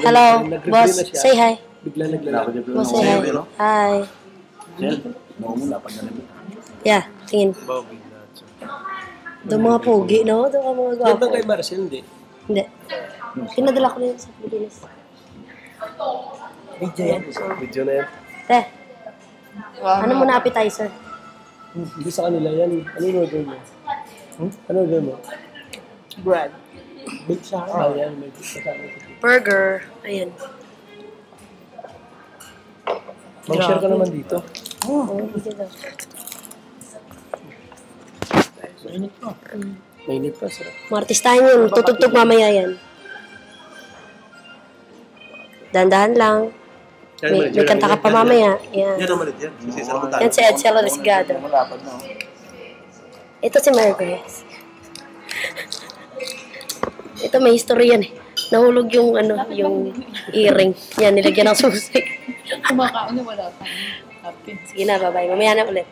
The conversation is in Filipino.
Hello, boss. Say hi. Bigla naglalakad. Boss, say hi. Hi. Yeah, tingin. Doon mga pogi, no? Doon ka mga Yan gwapo. ba kay Marcel, hindi? Hindi. Pinadala ko na yun sa Pilipinas. Video yan. Video na yan. Te, ano muna appetizer? Hindi sa kanila yan. Ano yung order mo? Ano order mo? Bread. Bake sa akin. Yan, may bake sa akin. Burger. Ayan. Mag-share ka naman dito. Oh, dito daw. Mainit pa. Mainit pa, sarap. Martistahan yun. Tutugtog mamaya yan. Dahan-dahan lang. May kanta ka pa mamaya. Yan. Yan naman yan. Yan si Edsel Resgado. Ito si Mary Grace. Ito may history yan eh. Nahulog yung yung earring. Yan, nilagyan ng susi. Kumakain na wala pa. Sige na, bye-bye. Mamaya na ulit.